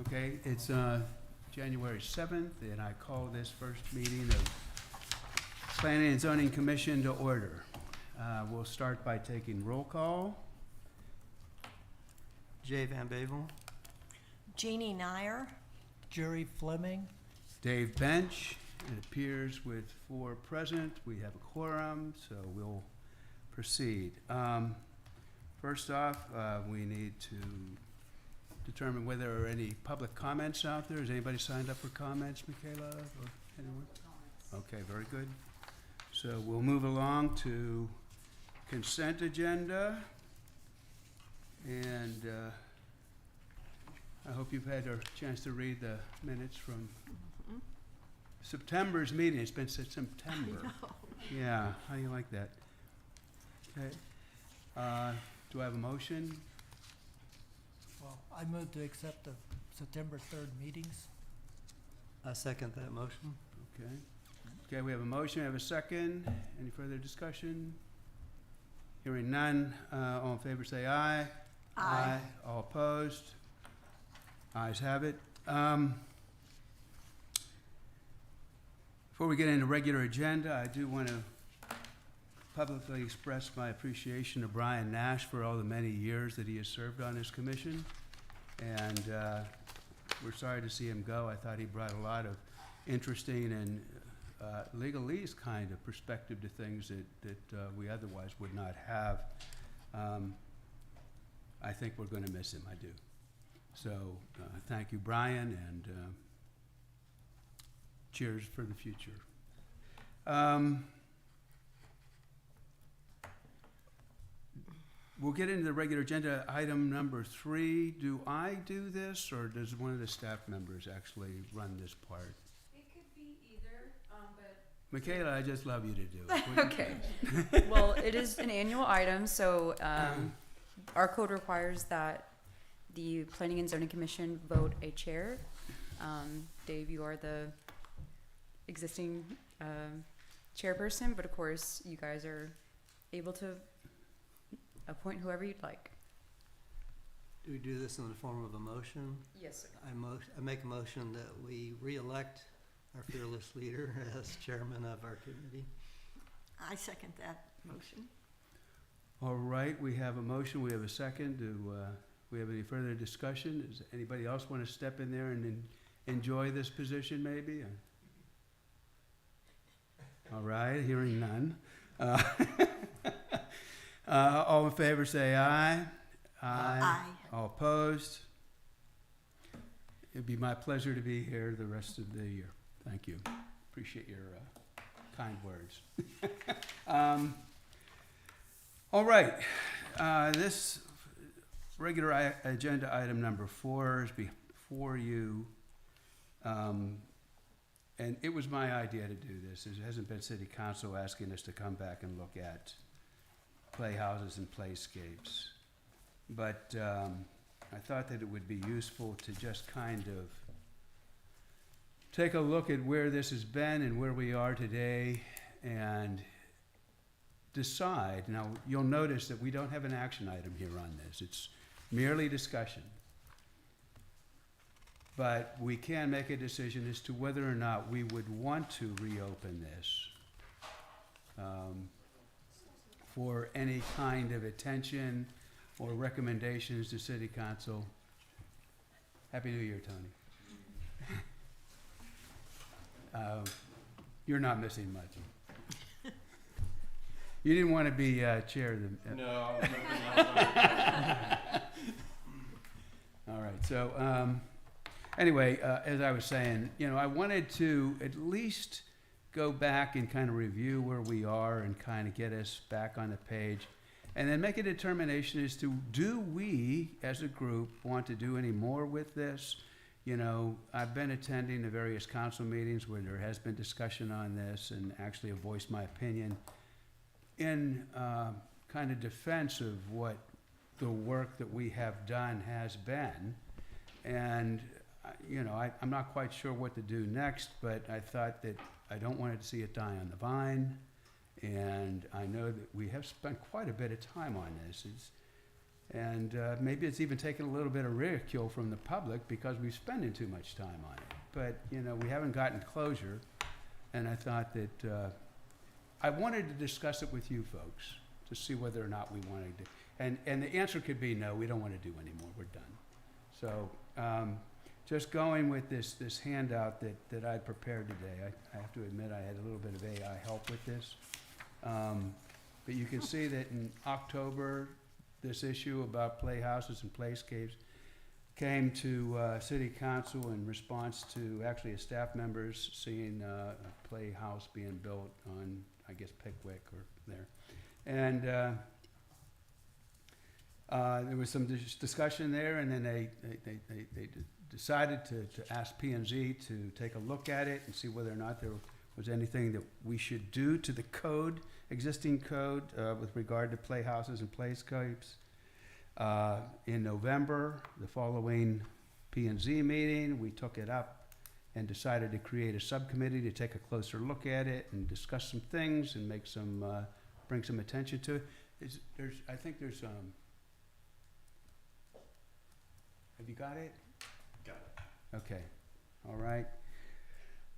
Okay, it's January 7th, and I call this first meeting of Planning and Zoning Commission to order. We'll start by taking roll call. Jay Van Bavel. Jeannie Nyer. Jerry Fleming. Dave Bench. It appears with 4 present, we have a quorum, so we'll proceed. First off, we need to determine whether there are any public comments out there. Has anybody signed up for comments, Michaela, or anyone? Okay, very good. So we'll move along to consent agenda. And I hope you've had a chance to read the minutes from September's meeting. It's been since September. I know. Yeah, how do you like that? Okay. Do I have a motion? Well, I move to accept the September 3rd meetings. I second that motion. Okay. Okay, we have a motion, we have a second. Any further discussion? Hearing none, all in favor say aye. Aye. All opposed? Ayes have it. Before we get into regular agenda, I do want to publicly express my appreciation to Brian Nash for all the many years that he has served on this commission. And we're sorry to see him go. I thought he brought a lot of interesting and legalese kind of perspective to things that we otherwise would not have. I think we're going to miss him, I do. So thank you, Brian, and cheers for the future. We'll get into the regular agenda. Item number 3. Do I do this, or does one of the staff members actually run this part? It could be either, but. Michaela, I just love you to do it. Okay. Well, it is an annual item, so our code requires that the Planning and Zoning Commission vote a chair. Dave, you are the existing chairperson, but of course, you guys are able to appoint whoever you'd like. Do we do this in the form of a motion? Yes, sir. I make a motion that we re-elect our fearless leader as chairman of our committee. I second that motion. All right, we have a motion, we have a second. Do we have any further discussion? Does anybody else want to step in there and enjoy this position maybe? All right, hearing none. All in favor say aye. Aye. All opposed? It'd be my pleasure to be here the rest of the year. Thank you. Appreciate your kind words. All right. This regular agenda item number 4 is before you. And it was my idea to do this. It hasn't been city council asking us to come back and look at playhouses and playscapes. But I thought that it would be useful to just kind of take a look at where this has been and where we are today and decide. Now, you'll notice that we don't have an action item here on this. It's merely discussion. But we can make a decision as to whether or not we would want to reopen this for any kind of attention or recommendations to city council. Happy New Year, Tony. You're not missing much. You didn't want to be chair of the... No. All right, so anyway, as I was saying, I wanted to at least go back and kind of review where we are and kind of get us back on the page, and then make a determination as to, do we as a group want to do any more with this? I've been attending the various council meetings where there has been discussion on this, and actually have voiced my opinion in kind of defense of what the work that we have done has been. And I'm not quite sure what to do next, but I thought that I don't want to see it die on the vine. And I know that we have spent quite a bit of time on this. And maybe it's even taken a little bit of ridicule from the public because we're spending too much time on it. But, you know, we haven't gotten closure, and I thought that I wanted to discuss it with you folks to see whether or not we wanted to. And the answer could be no, we don't want to do anymore, we're done. So just going with this handout that I prepared today, I have to admit I had a little bit of AI help with this. But you can see that in October, this issue about playhouses and playscapes came to City Council in response to actually a staff members seeing a playhouse being built on, I guess, Pickwick or there. And there was some discussion there, and then they decided to ask P&Z to take a look at it and see whether or not there was anything that we should do to the code, existing code, with regard to playhouses and playscapes. In November, the following P&Z meeting, we took it up and decided to create a subcommittee to take a closer look at it and discuss some things and make some, bring some attention to it. I think there's, have you got it? Got it. Okay, all right.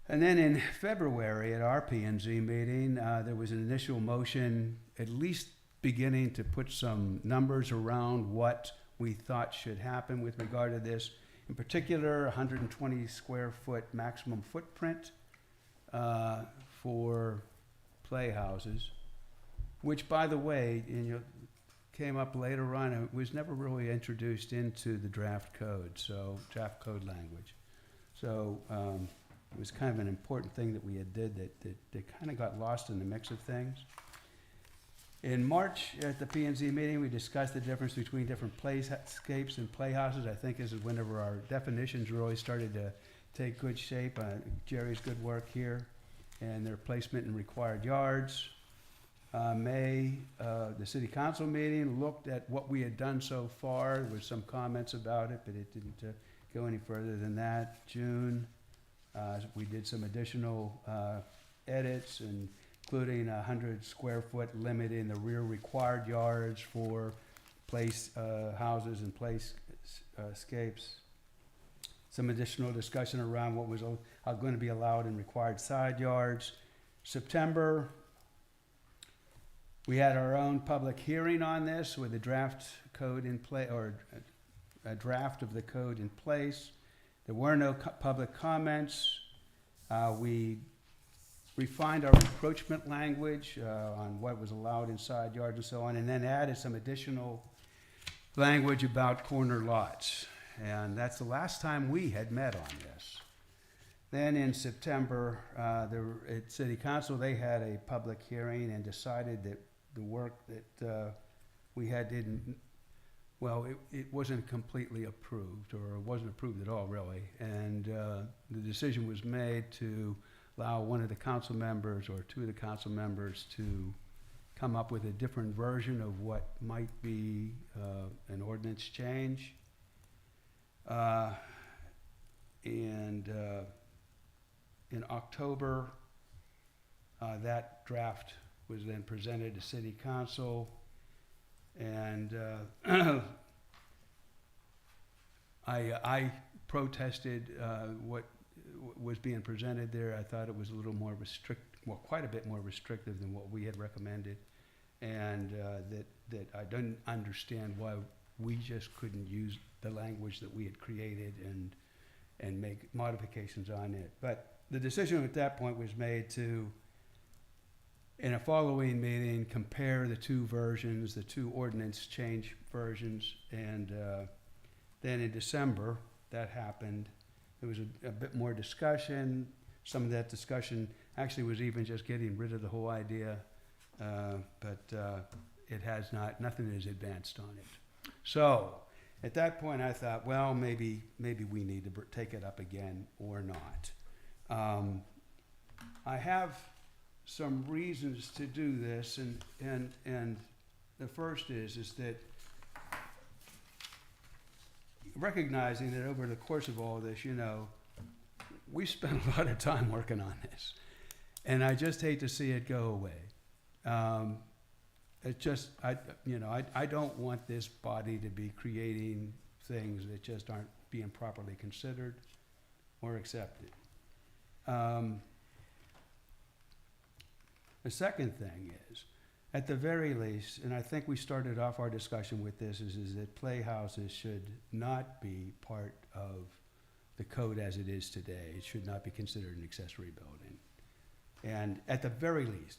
And then in February at our P&Z meeting, there was an initial motion, at least beginning to put some numbers around what we thought should happen with regard to this. In particular, 120 square foot maximum footprint for playhouses, which, by the way, came up later on. It was never really introduced into the draft code, so draft code language. So it was kind of an important thing that we had did that kind of got lost in the mix of things. In March at the P&Z meeting, we discussed the difference between different playscapes and playhouses. I think this is whenever our definitions really started to take good shape. Jerry's good work here, and their placement in required yards. May, the city council meeting looked at what we had done so far. There was some comments about it, but it didn't go any further than that. June, we did some additional edits, and including 100 square foot limit in the rear required yards for place houses and playscapes. Some additional discussion around what was going to be allowed in required side yards. September, we had our own public hearing on this with the draft code in place, or a draft of the code in place. There were no public comments. We refined our encroachment language on what was allowed in side yards and so on, and then added some additional language about corner lots. And that's the last time we had met on this. Then in September, at City Council, they had a public hearing and decided that the work that we had it wasn't completely approved, or it wasn't approved at all, really. And the decision was made to allow one of the council members or two of the council members to come up with a different version of what might be an ordinance change. And in October, that draft was then presented to City Council, and I protested what was being presented there. I thought it was a little more quite a bit more restrictive than what we had recommended, and that I didn't understand why we just couldn't use the language that we had created and make modifications on it. But the decision at that point was made to, in a following meeting, compare the two versions, the two ordinance change versions, and then in December, that happened. There was a bit more discussion. Some of that discussion actually was even just getting rid of the whole idea, but it has nothing has advanced on it. So at that point, I thought, well, maybe we need to take it up again or not. I have some reasons to do this, and the first is that recognizing that over the course of all this, we spent a lot of time working on this, and I just hate to see it go away. It's just, I don't want this body to be creating things that just aren't being properly considered or accepted. The second thing is, at the very least, and I think we started off our discussion with this, is that playhouses should not be part of the code as it is today. It should not be considered an accessory building. And at the very least,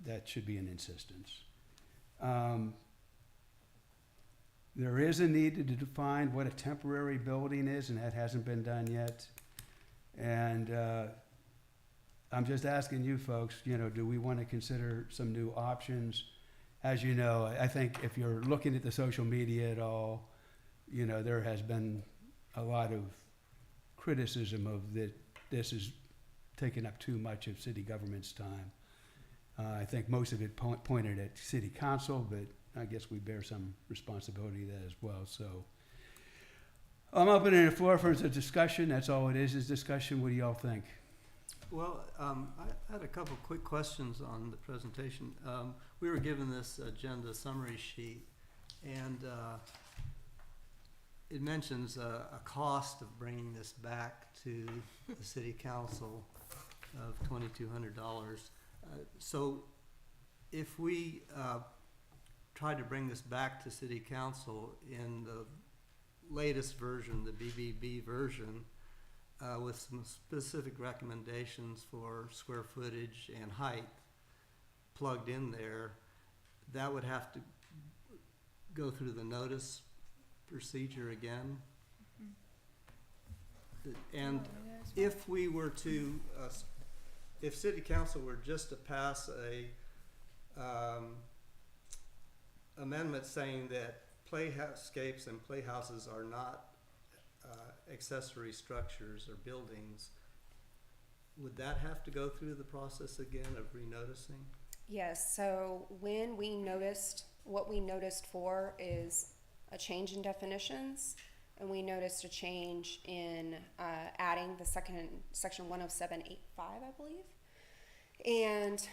that should be an insistence. There is a need to define what a temporary building is, and that hasn't been done yet. And I'm just asking you folks, do we want to consider some new options? As you know, I think if you're looking at the social media at all, there has been a lot of criticism of that this is taking up too much of city government's time. I think most of it pointed at city council, but I guess we bear some responsibility to that as well. So I'm opening the floor for the discussion. That's all it is discussion. What do y'all think? Well, I had a couple quick questions on the presentation. We were given this agenda summary sheet, and it mentions a cost of bringing this back to the city council of $2,200. So if we try to bring this back to city council in the latest version, the BBB version, with some specific recommendations for square footage and height plugged in there, that would have to go through the notice procedure again. And if we were to, if city council were just to pass a amendment saying that playscapes and playhouses are not accessory structures or buildings, would that have to go through the process again of renoticing? Yes, so when we noticed, what we noticed for is a change in definitions, and we noticed a change in adding the section 107.85, I believe. And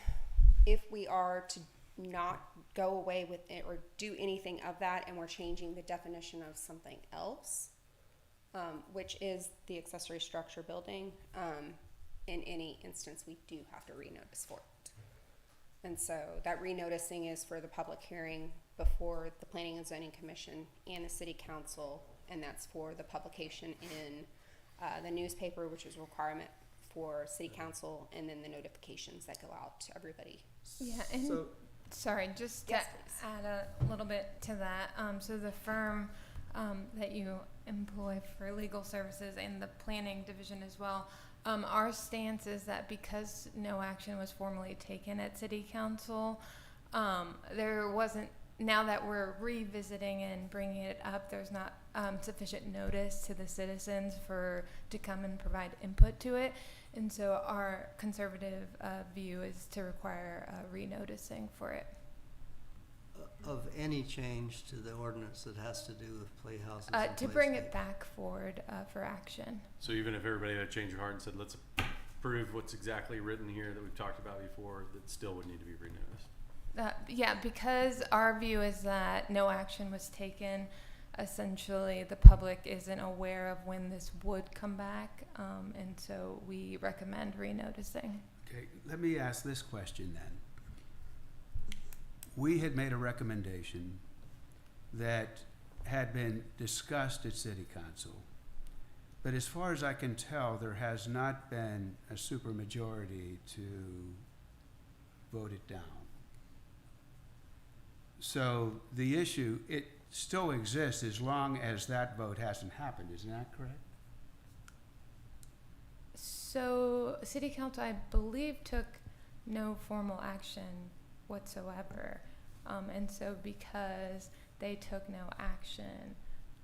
if we are to not go away with it or do anything of that, and we're changing the definition of something else, which is the accessory structure building, in any instance we do have to renotice for it. And so that renoticing is for the public hearing before the Planning and Zoning Commission and the City Council, and that's for the publication in the newspaper, which is a requirement for City Council, and then the notifications that go out to everybody. Yeah, and So, sorry, just Yes, to please. add a little bit to that. So the firm that you employ for legal services and the planning division as well, our stance is that because no action was formally taken at City Council, there wasn't, now that we're revisiting and bringing it up, there's not sufficient notice to the citizens to come and provide input to it. And so our conservative view is to require renoticing for it. of any change to the ordinance that has to do with playhouses and To bring playscapes? it back forward for action. So even if everybody had changed their heart and said, let's approve what's exactly written here that we've talked about before, that still would need to be renoticed. Yeah, because our view is that no action was taken, essentially the public isn't aware of when this would come back, and so we recommend renoticing. Okay, let me ask this question then. We had made a recommendation that had been discussed at City Council, but as far as I can tell, there has not been a supermajority to vote it down. So the issue, it still exists as long as that vote hasn't happened, isn't that correct? So City Council, I believe, took no formal action whatsoever. And so because they took no action,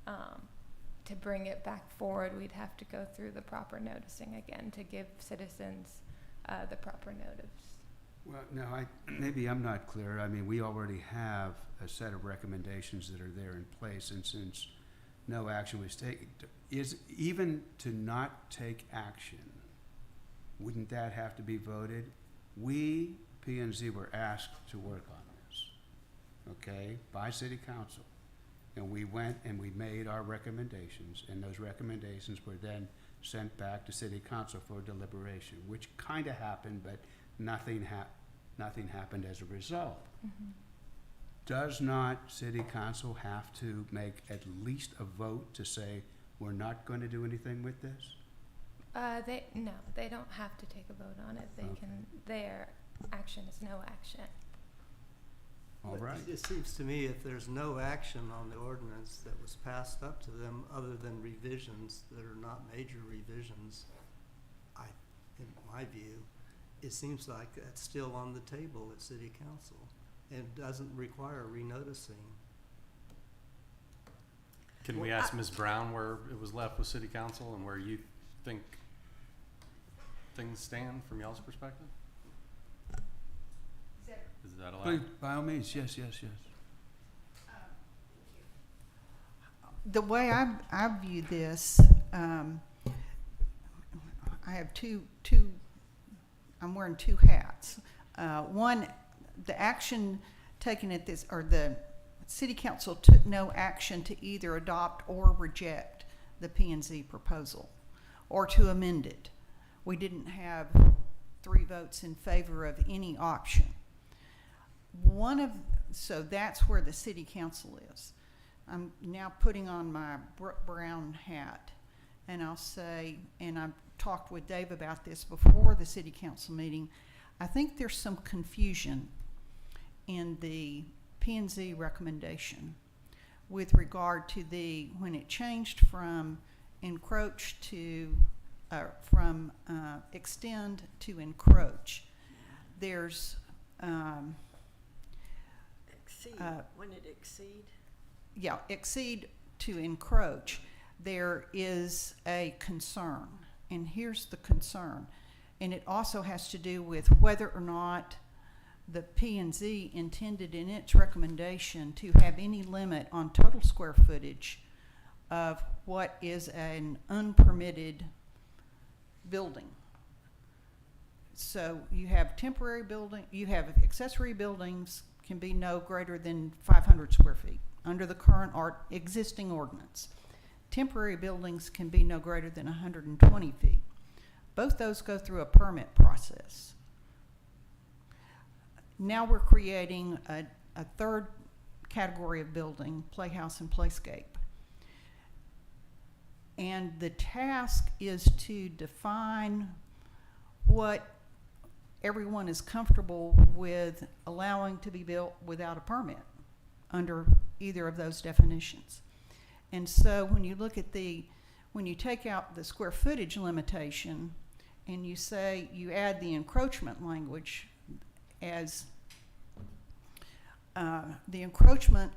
to bring it back forward, we'd have to go through the proper noticing again to give citizens the proper notice. Well, no, maybe I'm not clear. I mean, we already have a set of recommendations that are there in place, and since no action was taken, is even to not take action, wouldn't that have to be voted? We, P&Z, were asked to work on this. okay, by city council. And we went and we made our recommendations, and those recommendations were then sent back to city council for deliberation, which kinda happened, but nothing happened as a result. Does not city council have to make at least a vote to say, we're not gonna do anything with this? They don't have to take a vote on it. Their action is no action. All But right. It seems to me if there's no action on the ordinance that was passed up to them other than revisions that are not major revisions, in my view, it seems like that's still on the table at city council and doesn't require renoticing. Can we ask Ms. Brown where it was left with city council and where you think things stand from y'all's perspective? Is that allowed? Please, by all means, yes. The way I view this, I have I'm wearing two hats. One, the action taken at this, or the city council took no action to either adopt or reject the P&Z proposal or to amend it. We didn't have 3 votes in favor of any option. So that's where the city council is. I'm now putting on my Brooke Brown hat, and I'll say, and I've talked with Dave about this before the city council meeting, I think there's some confusion in the P&Z recommendation with regard to when it changed from encroach to, extend to encroach. There's, Exceed, when it exceed? yeah, exceed to encroach, there is a concern. And here's the concern. And it also has to do with whether or not the P&Z intended in its recommendation to have any limit on total square footage of what is an unpermitted building. So you have temporary building, you have accessory buildings can be no greater than 500 square feet under the current existing ordinance. Temporary buildings can be no greater than 120 feet. Both those go through a permit process. Now we're creating a third category of building, playhouse and playscape. And the task is to define what everyone is comfortable with allowing to be built without a permit under either of those definitions. And so when you look at when you take out the square footage limitation and you say you add the encroachment language as the encroachment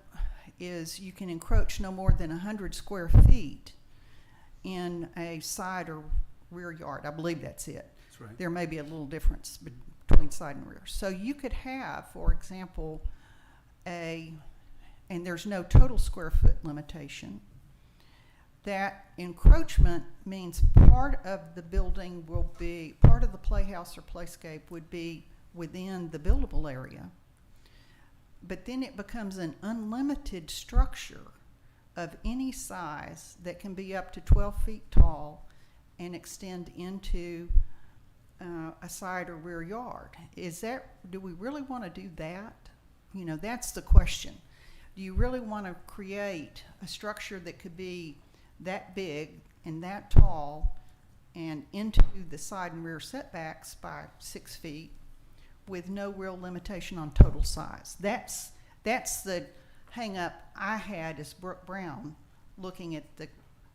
is you can encroach no more than 100 square feet in a side or rear yard. I believe that's it. That's right. There may be a little difference between side and rear. So you could have, for example, and there's no total square foot limitation. That encroachment means part of the building will be, part of the playhouse or playscape would be within the buildable area. But then it becomes an unlimited structure of any size that can be up to 12 feet tall and extend into a side or rear yard. Do we really want to do that? You know, that's the question. Do you really want to create a structure that could be that big and that tall and into the side and rear setbacks by 6 feet with no real limitation on total size? That's the hang up I had as Brooke Brown looking at the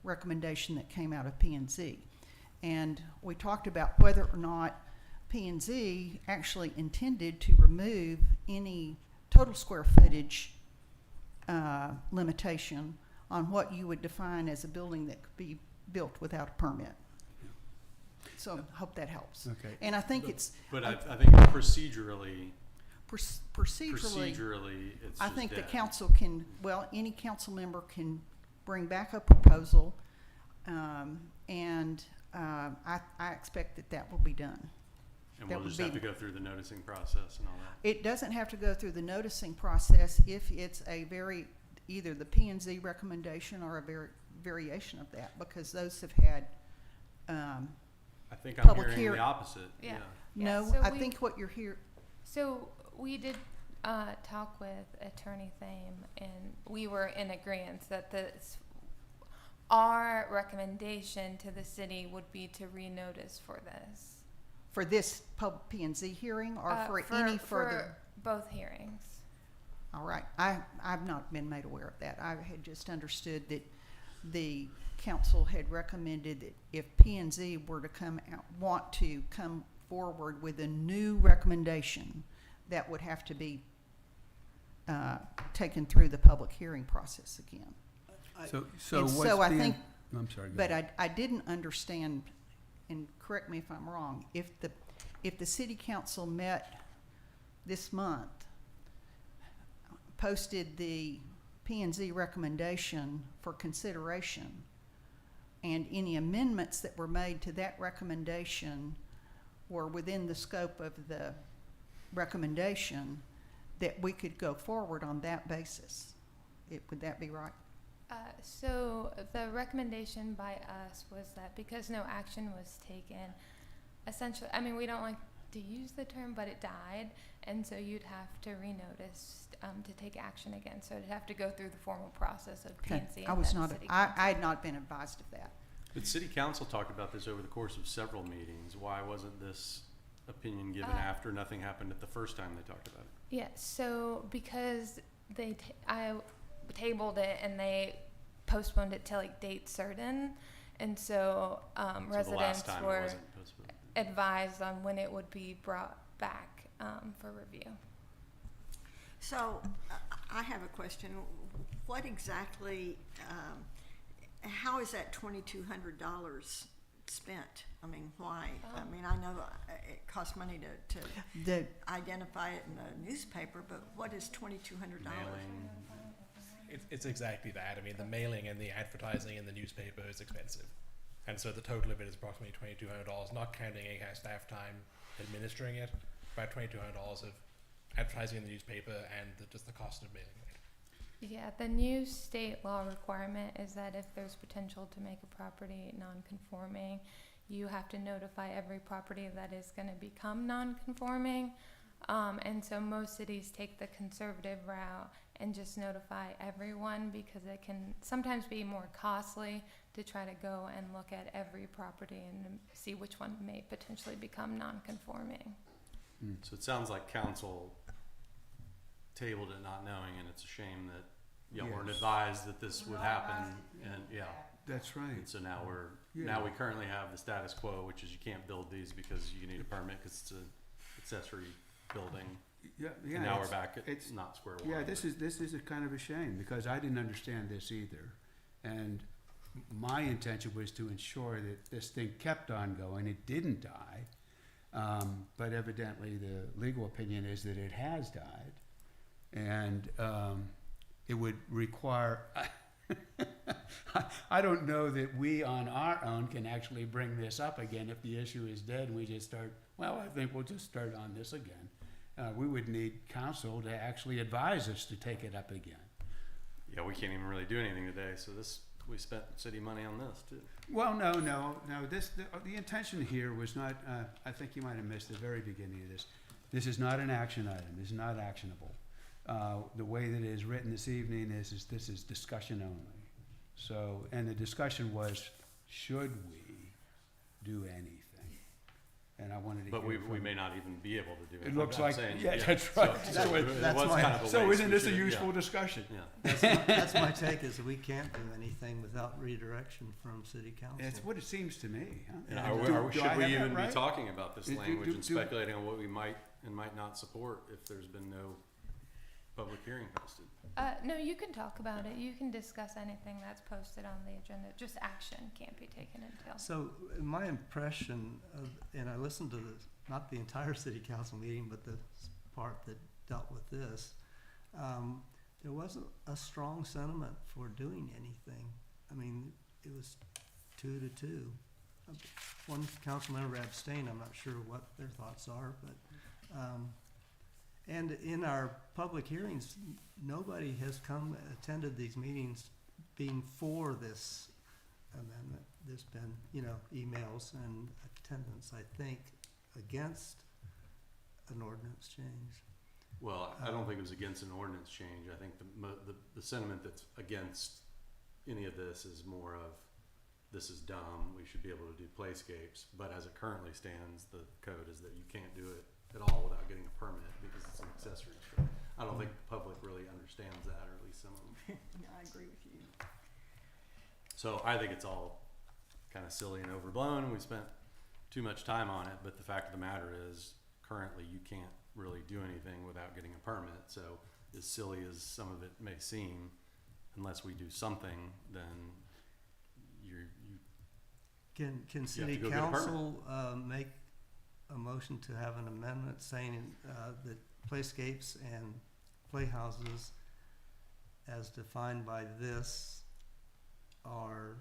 recommendation that came out of P&Z. And we talked about whether or not P&Z actually intended to remove any total square footage limitation on what you would define as a building that could be built without a permit. So I hope that helps. Okay. And I think it's But I think procedurally, procedurally, it's I just think the dead. council can, any council member can bring back a proposal, and I expect that will be done. And That we'll would just have be- to go through the noticing process and all that. It doesn't have to go through the noticing process if it's either the P and Z recommendation or a variation of that, because those have had, I think I'm Public hearing hear- the opposite, Yeah. yeah. no, so I we- think what you're here, So we did talk with Attorney Thame, and we were in agreement that our recommendation to the city would be to renotice for this. for this P and Z hearing or for any further? For both hearings. All right, I've not been made aware of that. I had just understood that the council had recommended that if P and Z were to want to come forward with a new recommendation, that would have to be taken through the public hearing process again. So And what's so I being, think, I'm sorry, go but ahead. I didn't understand, and correct me if I'm wrong, if the city council met this month, posted the P and Z recommendation for consideration, and any amendments that were made to that recommendation were within the scope of the recommendation, that we could go forward on that basis. Would that be right? So the recommendation by us was that because no action was taken, essentially, I mean, we don't like to use the term, but it died, and so you'd have to renotice to take action again. So it'd have to go through the formal process of Okay. PNC. I was not, I had not been advised of that. But city council talked about this over the course of several meetings. Why wasn't this opinion given after nothing happened at the first time they talked about it? Yeah, so because I tabled it and they postponed it till like date certain, and so So the last residents time it were wasn't postponed. advised on when it would be brought back for review. So, I have a question. What exactly, how is that $2,200 spent? I mean, why? I mean, I know it costs money to The, identify it in the newspaper, but what is $2,200? Mailing. It's exactly that. I mean, the mailing and the advertising in the newspaper is expensive. And so the total of it is approximately $2,200, not counting any kind of staff time administering it, about $2,200 of advertising in the newspaper and just the cost of mailing it. Yeah, the new state law requirement is that if there's potential to make a property non-conforming, you have to notify every property that is going to become non-conforming. And so most cities take the conservative route and just notify everyone, because it can sometimes be more costly to try to go and look at every property and see which one may potentially become non-conforming. So it sounds like council tabled it not knowing, and it's a shame that y'all weren't Yes. advised that this would happen, and yeah. That's right. And so now Yeah. now we currently have the status quo, which is you can't build these because you need a permit because it's an accessory building. Yeah, yeah. And now we're it's- back at it's- not square one. Yeah, this is a kind of a shame, because I didn't understand this either. And my intention was to ensure that this thing kept on going, it didn't die. But evidently the legal opinion is that it has died. And it would require, I don't know that we on our own can actually bring this up again if the issue is dead and we just start, well, I think we'll just start on this again. We would need council to actually advise us to take it up again. Yeah, we can't even really do anything today, so we spent city money on this too. Well, no, the intention here was not, I think you might have missed the very beginning of this. This is not an action item, this is not actionable. The way that it is written this evening is this is discussion only. So, and the discussion was, should we do anything? And I wanted to But hear we from- may not even be able to do it. It looks I'm like, saying, yeah, that's right. So, So it that's was my- kind of a So waste. isn't We this a should- useful yeah. discussion? Yeah. That's my take, is we can't do anything without redirection from city council. That's what it seems to me, huh? And Do I should have we that even right? be talking about this Do- language do- and do- speculating on what we might and might not support if there's been no public hearing posted? No, you can talk about it. You can discuss anything that's posted on the agenda. Just action can't be taken until. So my impression of, and I listened to this, not the entire city council meeting, but the part that dealt with this, there wasn't a strong sentiment for doing anything. I mean, it was 2-2. one council member abstained, I'm not sure what their thoughts are, but, and in our public hearings, nobody has attended these meetings being for this amendment. There's been, emails and attendance, I think, against an ordinance change. Well, I don't think it was against an ordinance change. I think the sentiment that's against any of this is more of, this is dumb, we should be able to do playscapes. But as it currently stands, the code is that you can't do it at all without getting a permit because it's an accessory structure. I don't think the public really understands that, or at least some of them. Yeah, I agree with you. So I think it's all kind of silly and overblown. We spent too much time on it, but the fact of the matter is, currently you can't really do anything without getting a permit. So as silly as some of it may seem, unless we do something, then you Can city go get a permit. council, make a motion to have an amendment saying, that playscapes and playhouses as defined by this are,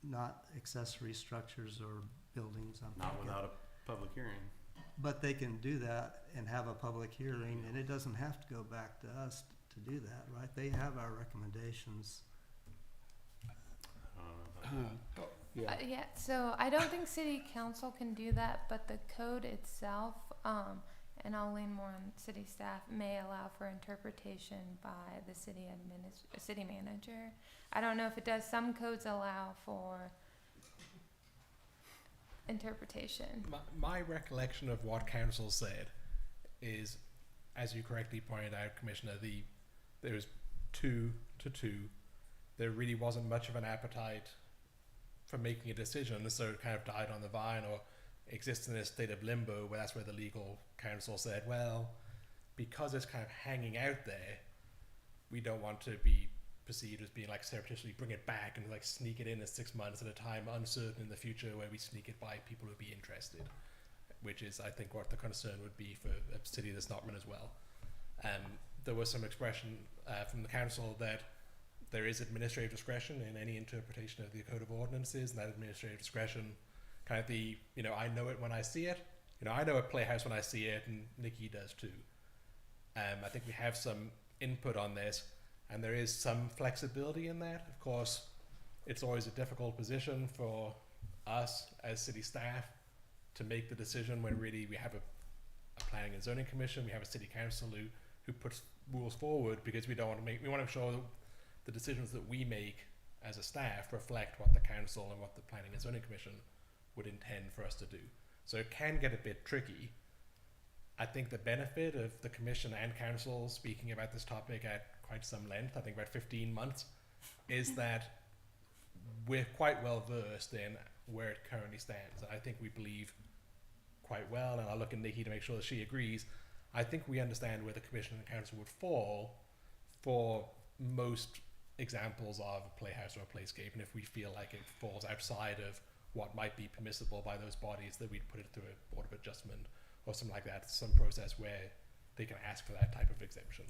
not accessory structures or buildings, I'm not thinking. without a public hearing. But they can do that and have a public hearing, and it doesn't have to go back to us to do that, right? They have our recommendations. I don't know about that. Yeah, so I don't think city council can do that, but the code itself, and I'll lean more on city staff, may allow for interpretation by the city manager. I don't know if it does. Some codes allow for interpretation. My recollection of what council said is, as you correctly pointed out, Commissioner, there was 2 to 2. There really wasn't much of an appetite for making a decision, so it kind of died on the vine or exists in a state of limbo, where that's where the legal counsel said, well, because it's kind of hanging out there, we don't want to be perceived as being like surreptitiously bring it back and like sneak it in at 6 months at a time, uncertain in the future, where we sneak it by people who'd be interested, which is, I think, what the concern would be for a city that's not run as well. There was some expression from the council that there is administrative discretion in any interpretation of the Code of Ordinances, and that administrative discretion, kind of I know it when I see it. I know a playhouse when I see it, and Nikki does too. I think we have some input on this, and there is some flexibility in that. Of course, it's always a difficult position for us as city staff to make the decision when really we have a planning and zoning commission, we have a city council who puts rules forward, because we want to make sure that the decisions that we make as a staff reflect what the council and what the planning and zoning commission would intend for us to do. So it can get a bit tricky. I think the benefit of the commission and council speaking about this topic at quite some length, I think about 15 months, is that we're quite well versed in where it currently stands. And I think we believe quite well, and I'll look at Nikki to make sure that she agrees, I think we understand where the commission and council would fall for most examples of a playhouse or a playscape, and if we feel like it falls outside of what might be permissible by those bodies, that we'd put it through a board of adjustment or something like that, some process where they can ask for that type of exemption.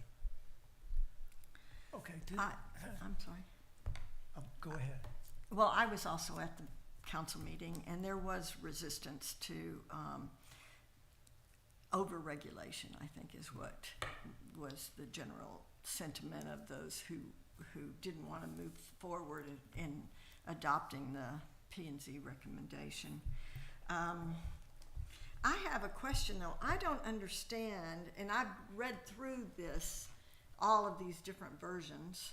Okay, I'm sorry. go ahead. Well, I was also at the council meeting, and there was resistance to over-regulation, I think is what was the general sentiment of those who didn't want to move forward in adopting the P&Z recommendation. I have a question, though. I don't understand, and I've read through this, all of these different versions.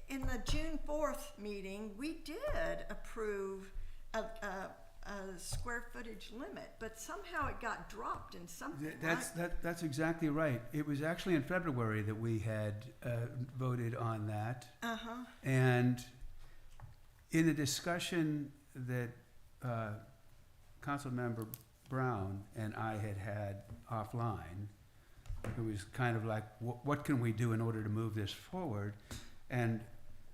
In the June 4th meeting, we did approve a square footage limit, but somehow it got dropped in something. That's exactly right. It was actually in February that we had voted on that. Uh-huh. And in a discussion that Councilmember Brown and I had offline, it was kind of like, what can we do in order to move this forward? And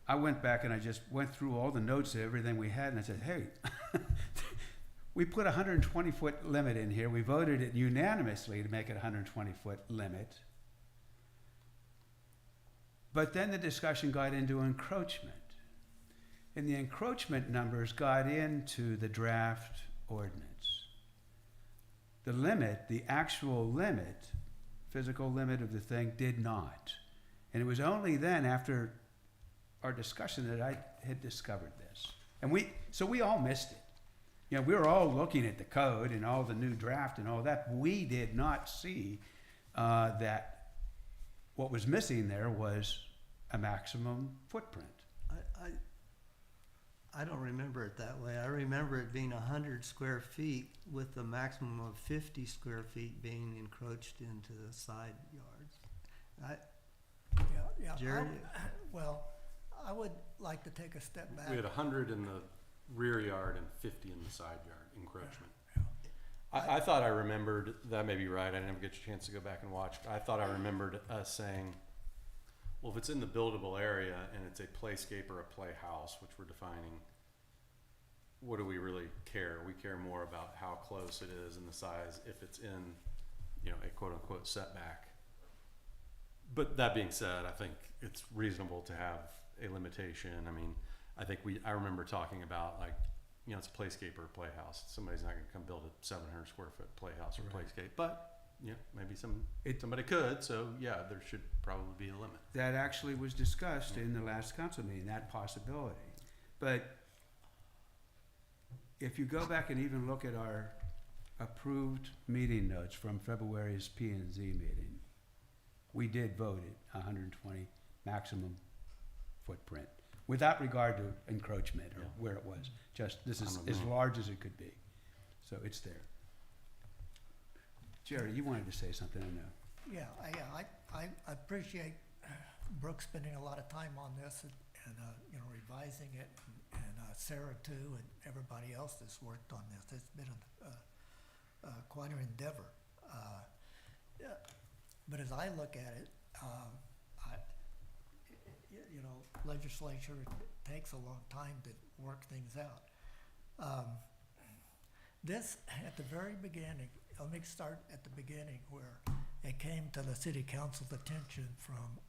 I went back and I just went through all the notes of everything we had, and I said, hey, we put a 120-foot limit in here. We voted it unanimously to make it a 120-foot limit. But then the discussion got into encroachment. and the encroachment numbers got into the draft ordinance. The limit, the actual limit, physical limit of the thing did not. And it was only then, after our discussion, that I had discovered this. And so we all missed it. You know, we were all looking at the code and all the new draft and all that. We did not see that what was missing there was a maximum footprint. I don't remember it that way. I remember it being 100 square feet with a maximum of 50 square feet being encroached into the side yards. Yeah, Jerry? Well, I would like to take a step back. We had 100 in the rear yard and 50 in the side yard encroachment. I thought I remembered, that may be right, I didn't get a chance to go back and watch. I thought I remembered us saying, well, if it's in the buildable area and it's a playscape or a playhouse, which we're defining, what do we really care? We care more about how close it is and the size if it's in, you know, a quote unquote setback. But that being said, I think it's reasonable to have a limitation. I mean, I remember talking about, like, you know, it's a playscape or a playhouse. Somebody's not gonna come build a 700 square foot playhouse or playscape, but yeah, maybe somebody could, so yeah, there should probably be a limit. That actually was discussed in the last council meeting, that possibility. But if you go back and even look at our approved meeting notes from February's P and Z meeting, we did vote it 120 maximum footprint, without regard to encroachment or where it was. Just, this is as large as it could be. So it's there. Jerry, you wanted to say something, I know. Yeah, I appreciate Brooke spending a lot of time on this and you know, revising it, and Sarah too, and everybody else that's worked on this. It's been quite an endeavor. Yeah, but as I look at it, you know, legislature takes a long time to work things out. This, at the very beginning, let me start at the beginning where it came to the city council's attention from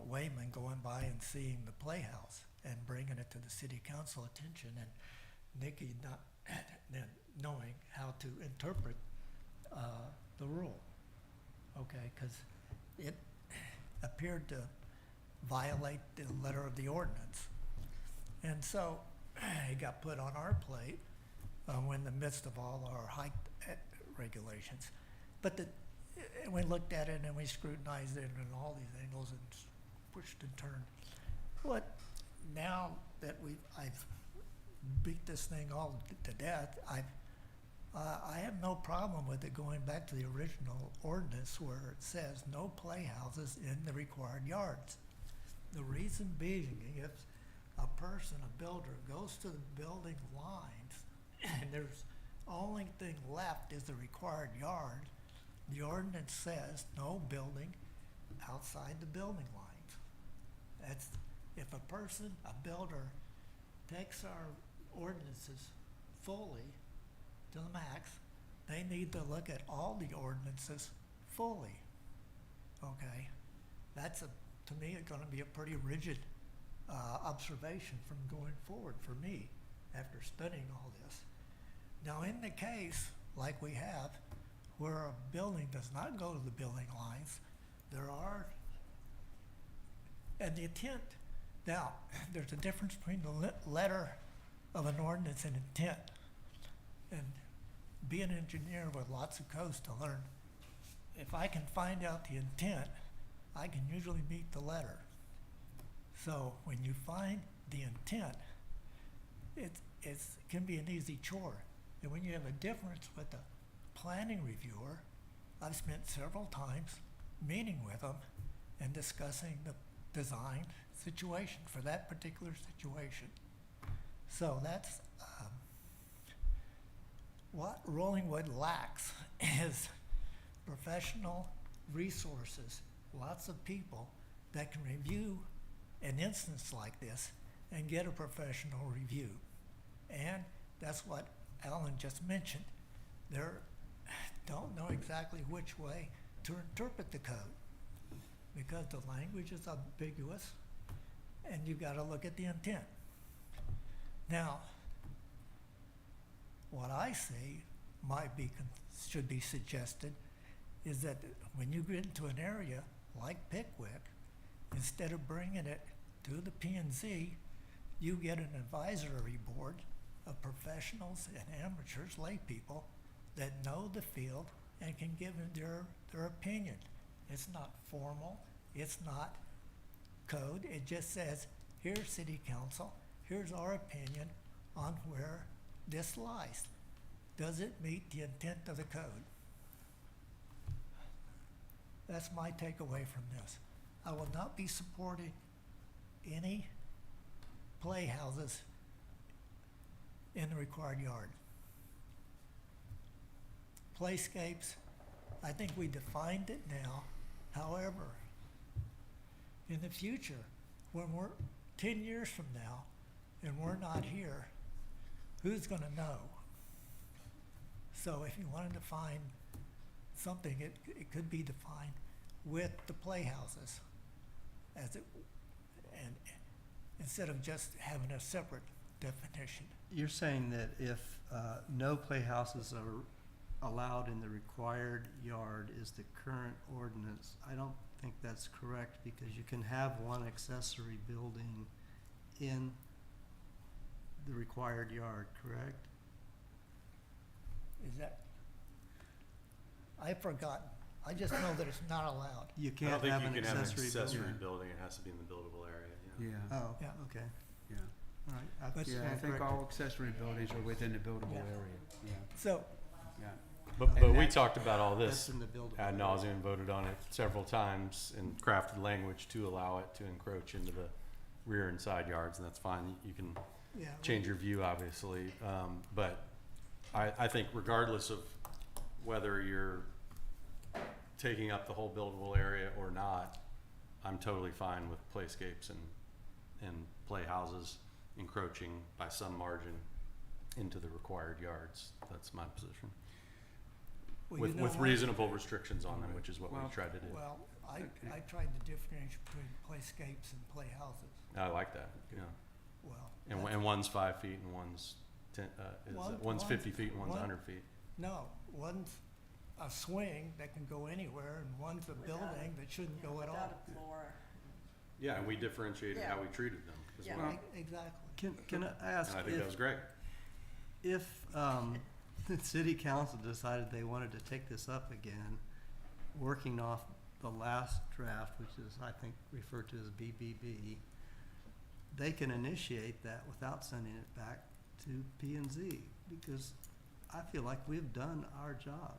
Wayman going by and seeing the playhouse and bringing it to the city council attention, and Nikki not then knowing how to interpret the rule, okay, because it appeared to violate the letter of the ordinance. And so it got put on our plate in the midst of all our height regulations. But we looked at it and we scrutinized it in all these angles and pushed and turned. But now that I've beat this thing all to death, I have no problem with it going back to the original ordinance where it says no playhouses in the required yards. The reason being, if a person, a builder, goes to the building lines and there's only thing left is the required yard, the ordinance says no building outside the building lines. That's, if a person, a builder, takes our ordinances fully to the max, they need to look at all the ordinances fully, okay? That's, to me, it's gonna be a pretty rigid observation from going forward for me after studying all this. Now, in the case, like we have, where a building does not go to the building lines, there are, and the intent, now, there's a difference between the letter of an ordinance and intent. And be an engineer with lots of codes to learn, if I can find out the intent, I can usually meet the letter. So when you find the intent, it can be an easy chore. And when you have a difference with the planning reviewer, I've spent several times meeting with them and discussing the design situation for that particular situation. So that's what Rollingwood lacks is professional resources, lots of people that can review an instance like this and get a professional review. And that's what Alan just mentioned. They don't know exactly which way to interpret the code because the language is ambiguous and you gotta look at the intent. Now, what I say might be, should be suggested is that when you get into an area like Pickwick, instead of bringing it to the P&Z, you get an advisory board of professionals and amateurs, lay people that know the field and can give their opinion. It's not formal, it's not code, it just says, here's city council, here's our opinion on where this lies. Does it meet the intent of the code? That's my takeaway from this. I will not be supporting any playhouses in the required yard. Playscapes, I think we defined it now. However, in the future, when we're 10 years from now and we're not here, who's gonna know? So if you wanted to find something, it could be defined with the playhouses as it, and instead of just having a separate definition. You're saying that if no playhouses are allowed in the required yard is the current ordinance, I don't think that's correct, because you can have one accessory building in the required yard, correct? Is that? I've forgotten. I just know that it's not allowed. You I don't can't think have you an can have an accessory accessory building. building, it has to be in the buildable area, yeah. Yeah, Oh, Yeah. okay, yeah. all right. But- Yeah, I stand think corrected. all accessory buildings are within the buildable Yeah. area, yeah, So, yeah. But And we that- talked about all That's this in the buildable. ad area. nauseum, voted on it several times and crafted language to allow it to encroach into the rear and side yards, and that's fine. You can yeah. change your view, obviously, but I think regardless of whether you're taking up the whole buildable area or not, I'm totally fine with playscapes and playhouses encroaching by some margin into the required yards. That's my position. Well, With, you know with what? reasonable restrictions on them, which is what we Well- tried to do. Well, Okay. I tried to differentiate between playscapes and playhouses. I like that, yeah. Well, And, that's- and one's 5 feet and one's one's 50 feet and one's one- 100 feet. no, one's a swing that can go anywhere, and one's a building that shouldn't go at all. Without a floor. Yeah, and we differentiated how Yeah. we treated them as Yeah. well. Exactly. Can I ask And I think that was great. if the city council decided they wanted to take this up again, working off the last draft, which is, I think, referred to as BBB, they can initiate that without sending it back to P and Z, because I feel like we've done our job.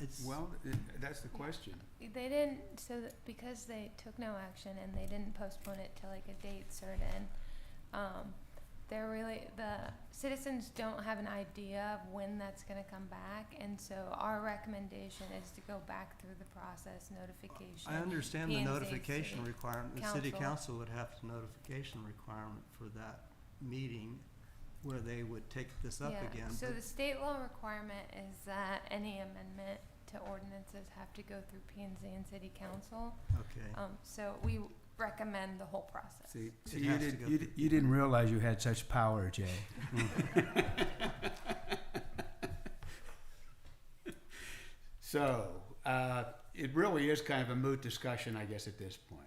It's, Well, that's the question. They didn't, so that because they took no action and they didn't postpone it to like a date certain, they're really, the citizens don't have an idea of when that's gonna come back, and so our recommendation is to go back through the process, notification. I understand the P&Z, notification city requirement, the city council. council would have to notification requirement for that meeting where they would take this up Yeah, again. so but- the state law requirement is that any amendment to ordinances have to go through P and Z and city council. Okay. So we recommend the whole process. See, It you has to didn't, go you, through- you didn't realize you had such power, Jay. So, it really is kind of a moot discussion, I guess, at this point.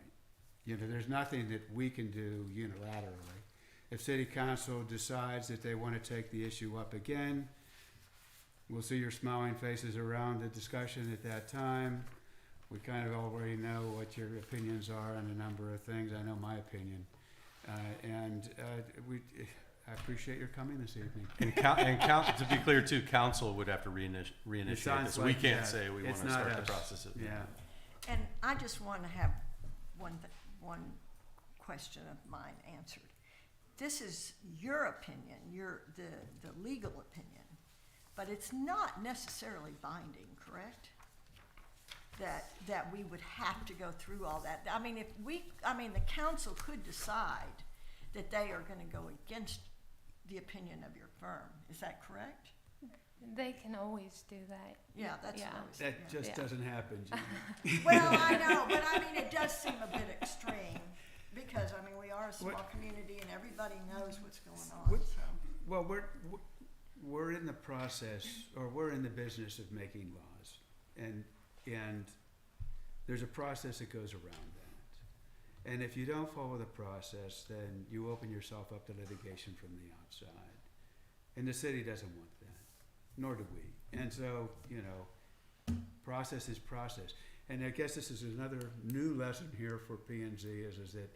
You know, there's nothing that we can do unilaterally. If city council decides that they want to take the issue up again, we'll see your smiling faces around the discussion at that time. We kind of already know what your opinions are on a number of things. I know my opinion. I appreciate your coming this evening. And to be clear too, council would have to reinitiate sounds this. We like can't that. say we want It's to not start the us. process. Yeah. And I just want to have one question of mine answered. This is your opinion, the legal opinion, but it's not necessarily binding, correct? That we would have to go through all that. I mean, the council could decide that they are going to go against the opinion of your firm. Is that correct? They can always do that. Yeah, that's Yeah. always. That yeah. just Yeah. doesn't happen, Jim. Well, I know, but I mean, it does seem a bit extreme, because, I mean, we are are a small What- community and everybody knows what's going on, What- so. Well, we're in the process, or we're in the business of making laws, and there's a process that goes around that. And if you don't follow the process, then you open yourself up to litigation from the outside. And the city doesn't want that, nor do we. And so, you know, process is process. And I guess this is another new lesson here for P and Z is that,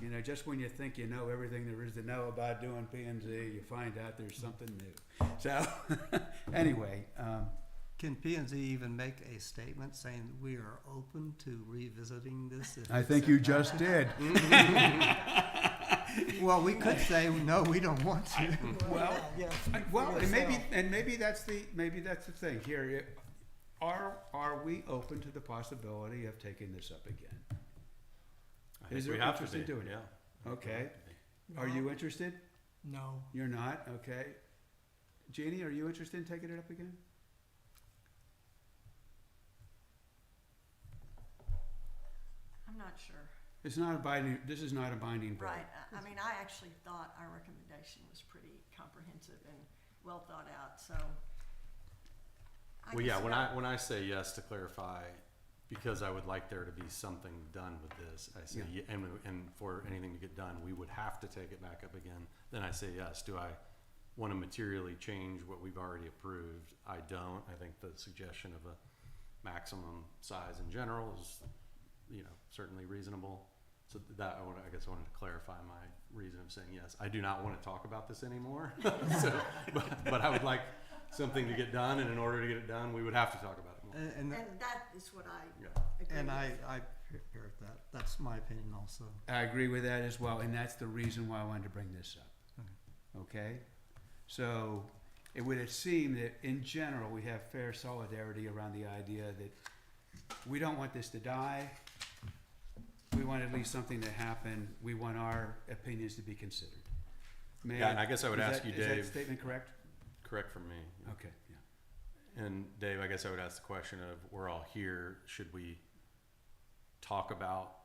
you know, just when you think you know everything there is to know about doing P and Z, you find out there's something new. So, anyway, Can P and Z even make a statement saying we are open to revisiting this? if I it's think you sent just back? did. Well, we could say, no, we don't want to. Well, Yes. well, and maybe that's the thing here. Are we open to the possibility of taking this up again? I think Is there we have to interest in be, doing it? yeah. Okay. Are you interested? No. You're not? Okay. Jeannie, are you interested in taking it up again? I'm not sure. It's not a binding, this is not a binding vote. Right, I mean, I actually thought our recommendation was pretty comprehensive and well thought out, so. I Well, can yeah, see when how- when I say yes to clarify, because I would like there to be something done with this, I say, Yeah. and for anything to get done, we would have to take it back up again. Then I say yes. Do I want to materially change what we've already approved? I don't. I think the suggestion of a maximum size in general is, you know, certainly reasonable. So that, I guess I wanted to clarify my reason of saying yes. I do not want to talk about this anymore. So, but I would like something to get done, and in order to get it done, we would have to talk about it more. And And that is what I Yeah. agree And with. I hear that. That's my opinion also. I agree with that as well, and that's the reason why I wanted to bring this up. Okay? So, it would seem that in general, we have fair solidarity around the idea that we don't want this to die. We want at least something to happen. We want our opinions to be considered. May Yeah, and I guess I would is ask that- you, Is Dave. that statement correct? Correct from me. Okay, yeah. And Dave, I guess I would ask the question of, we're all here, should we talk about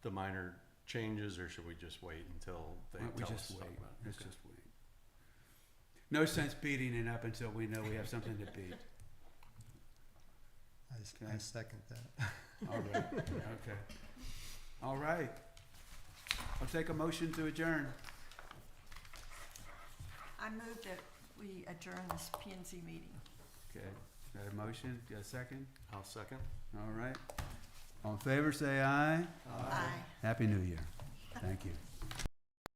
the minor changes, or should we just wait until they Why don't we tell us just to talk wait? about it? Let's Okay. just wait. No sense beating it up until we know we have something to beat. I second that. All right, okay. All right. I'll take a motion to adjourn. I move that we adjourn this P and Z meeting. Okay, got a motion, got a second? I'll second. All right. All in favor, say aye. Aye. Happy New Year. Thank you.